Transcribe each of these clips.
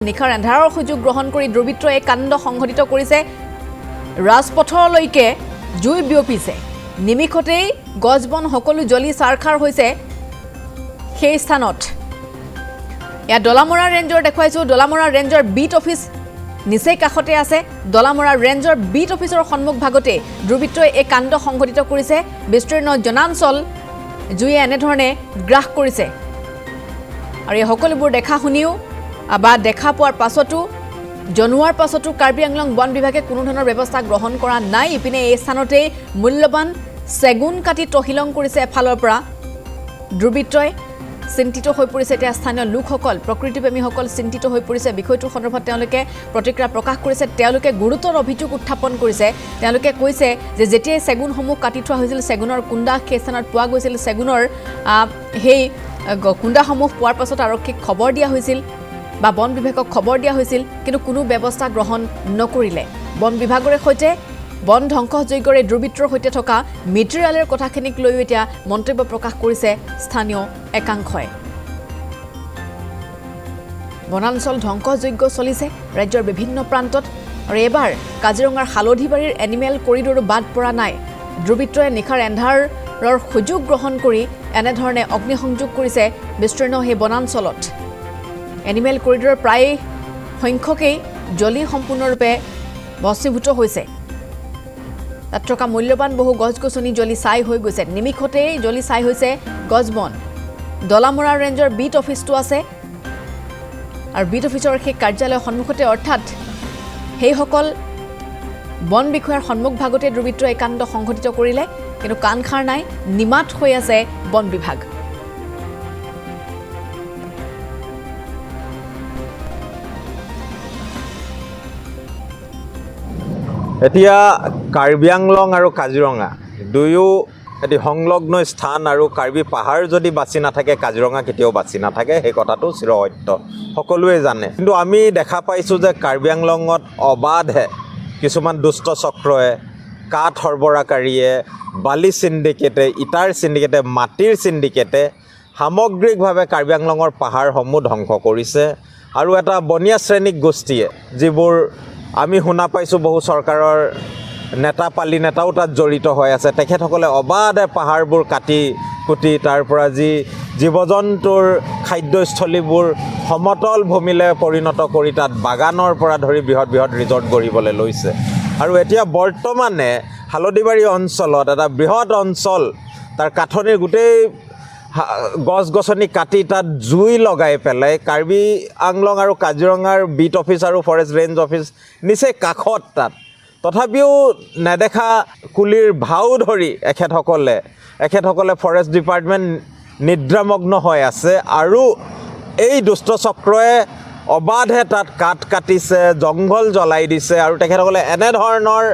নিখাৰ এন্ধাৰৰ সুযোগ গ্ৰহণ কৰি দুৰ্বৃত্তই কাণ্ড সংঘটিত কৰিছে ৰাজপথৰলৈকে জুই বিয়পিছে নিমিখতেই গছবন সকলো জ্বলি সাৰখাৰ হৈছে সেই স্থানত ইয়া দলামৰা ৰেঞ্জৰ দেখুৱাইছো দলামৰা ৰেঞ্জৰ বিট অফিচ নিচেই কাষতে আছে দলামৰা ৰেঞ্জৰ বিট অফিচৰ সন্মুখ ভাগতে দুৰ্বৃত্তই এই কাণ্ড সংঘটিত কৰিছে বিস্তীৰ্ণ জনাঞ্চল জুয়ে এনেধৰণে গ্ৰাস কৰিছে আৰু এই সকলোবোৰ দেখা শুনিও বা দেখা পোৱাৰ পাছতো জনোৱাৰ পাছতো কাৰ্বি আংলং বন বিভাগে কোনো ধৰণৰ ব্যৱস্থা গ্ৰহণ কৰা নাই ইপিনে এই স্থানতে মূল্যৱান চেগুন কাটি তহিলং কৰিছে এফালৰ পৰা দুৰ্বৃত্তই চিন্তিত হৈ পৰিছে এতিয়া স্থানীয় লোকসকল প্ৰকৃতিপ্ৰেমীসকল চিন্তিত হৈ পৰিছে বিষয়টোৰ সন্দৰ্ভত তেওঁলোকে প্ৰতিক্ৰিয়া প্ৰকাশ কৰিছে তেওঁলোকে গুৰুতৰ অভিযোগ উত্থাপন কৰিছে তেওঁলোকে কৈছে যে যেতিয়াই চেগুনসমূহ কাটি থোৱা হৈছিল চেগুনৰ কুণ্ডা সেই স্থানত পোৱা গৈছিল চেগুনৰ সেই কুণ্ডাসমূহ পোৱাৰ পাছত আৰক্ষীক খবৰ দিয়া হৈছিল বা বন বিভাগক খবৰ দিয়া হৈছিল কিন্তু কোনো ব্যৱস্থা গ্ৰহণ নকৰিলে বন বিভাগৰ সৈতে বন ধ্বংসযোগ্যৰ দুৰ্বৃত্তৰ সৈতে থকা মেটেৰিয়েলৰ কথাখিনিক লৈ এতিয়া মন্তব্য প্ৰকাশ কৰিছে স্থানীয় একাংশই বনাঞ্চল ধ্বংসযোগ্য চলিছে ৰাজ্যৰ বিভিন্ন প্ৰান্তত আৰু এবাৰ কাজিৰঙাৰ হালধিবাৰীৰ এনিমেল কৰিডৰো বাদ পৰা নাই দুৰ্বৃত্তই নিখাৰ এন্ধাৰৰ সুযোগ গ্ৰহণ কৰি এনেধৰণে অগ্নিসংযোগ কৰিছে বিস্তীৰ্ণ সেই বনাঞ্চলত এনিমেল কৰিডৰৰ প্ৰায় সংখ্যকেই জ্বলি সম্পূৰ্ণৰূপে ভস্মীভূত হৈছে তাত থকা মূল্যৱান বহু গছ-গছনি জ্বলি ছাই হৈ গৈছে নিমিখতেই জ্বলি ছাই হৈছে গছবন দলামৰা ৰেঞ্জৰ বিট অফিচটো আছে আৰু বিট অফিচৰ সেই কাৰ্যালয়ৰ সন্মুখতে অৰ্থাৎ সেইসকল বন বিষয়াৰ সন্মুখ ভাগতে দুৰ্বৃত্তই কাণ্ড সংঘটিত কৰিলে কিন্তু কাণ খাৰ নাই নিমাত হৈ আছে বন বিভাগ এতিয়া কাৰ্বি আংলং আৰু কাজিৰঙা দুয়ো এটি সংলগ্ন স্থান আৰু কাৰ্বি পাহাৰ যদি বাছি নাথাকে কাজিৰঙা কেতিয়াও বাছি নাথাকে সেই কথাটো চিৰসত্য সকলোৱে জানে কিন্তু আমি দেখা পাইছোঁ যে কাৰ্বি আংলঙত অবাধে কিছুমান দুষ্ট চক্ৰই কাঠ সৰবৰাহকাৰীয়ে বালি চিণ্ডিকেটে ইটাৰ চিণ্ডিকেটে মাটিৰ চিণ্ডিকেটে সামগ্ৰিকভাৱে কাৰ্বি আংলঙৰ পাহাৰসমূহ ধ্বংস কৰিছে আৰু এটা বনীয়া শ্ৰেণীক গোষ্ঠীয়ে যিবোৰ আমি শুনা পাইছোঁ বহু চৰকাৰৰ নেতা পালি নেতাও তাত জড়িত হৈ আছে তেখেতসকলে অবাধে পাহাৰবোৰ কাটি কুটি তাৰ পৰা যি জীৱ জন্তুৰ খাদ্যস্থলীবোৰ সমতল ভূমিলৈ পৰিণত কৰি তাত বাগানৰ পৰা ধৰি বৃহৎ বৃহৎ ৰিজৰ্ট গঢ়িবলৈ লৈছে আৰু এতিয়া বৰ্তমানে হালধিবাৰী অঞ্চলত এটা বৃহৎ অঞ্চল তাৰ কাঠনিৰ গোটেই গছ-গছনি কাটি তাত জুই লগাই পেলাই কাৰ্বি আংলং আৰু কাজিৰঙাৰ বিট অফিচ আৰু ফৰেষ্ট ৰেঞ্জ অফিচ নিচেই কাষত তাত তথাপিও নেদেখা কুলিৰ ভাও ধৰি এখেতসকলে ফৰেষ্ট ডিপাৰ্টমেণ্ট নিদ্ৰামগ্ন হৈ আছে আৰু এই দুষ্ট চক্ৰই অবাধে তাত কাঠ কাটিছে জংঘল জ্বলাই দিছে আৰু তেখেতসকলে এনেধৰণৰ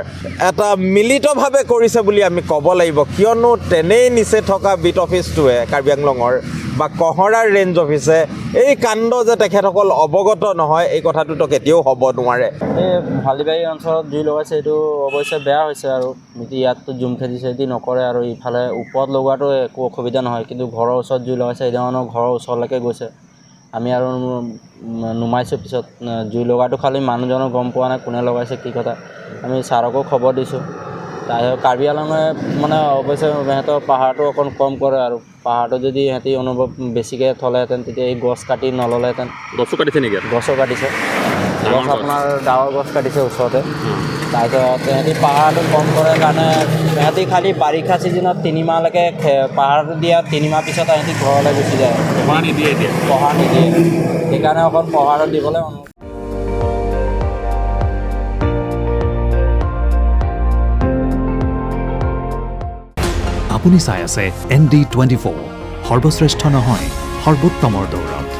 এটা মিলিতভাৱে কৰিছে বুলি আমি ক'ব লাগিব কিয়নো তেনেই নিচে থকা বিট অফিচটোৱে কাৰ্বি আংলঙৰ বা কহৰাৰ ৰেঞ্জ অফিচে এই কাণ্ড যে তেখেতসকল অৱগত নহয় এই কথাটোতো কেতিয়াও হ'ব নোৱাৰে এই হালধিবাৰী অঞ্চলত জুই লগাইছে এইটো অৱশ্যে বেয়া হৈছে আৰু ইয়াততো জুম খেতি চেতি নকৰে আৰু ইফালে ওপৰত লগোৱাটো একো অসুবিধা নহয় কিন্তু ঘৰৰ ওচৰত জুই লগাইছে সেইদিনাখনৰ ঘৰৰ ওচৰলৈকে গৈছে আমি আৰু নুমাইছোঁ পিছত জুই লগাটো খালি মানুহজনৰ গম পোৱা নাই কোনে লগাইছে কি কথা আমি ছাৰকো খবৰ দিছোঁ তাৰপিছত কাৰ্বি আংলঙে মানে অৱশ্যে সিহঁতৰ পাহাৰটো অকণ কম কৰে আৰু পাহাৰটো যদি সিহঁতি অনুভৱ বেছিকৈ থ'লেহেঁতেন তেতিয়া এই গছ কাটি নল'লেহেঁতেন গছো কাটিছে নেকি গছো কাটিছে গছ আপোনাৰ ডাঙৰ গছ কাটিছে ওচৰতে তাৰপিছত সিহঁতি পাহাৰটো কম কৰে কাৰণে সিহঁতি খালি বাৰিষা ছিজনত 3 মাহলৈকে পাহাৰটো দিয়া 3 মাহ পিছত সিহঁতি ঘৰলৈ গুচি যায় পঢ়া নিদিয়ে এতিয়া পঢ়া নিদিয়ে সেইকাৰণে অকণ পঢ়াটো দিবলৈ আপুনি চাই আছে ND24 সৰ্বশ্ৰেষ্ঠ নহয় সৰ্বোত্তমৰ দৌৰত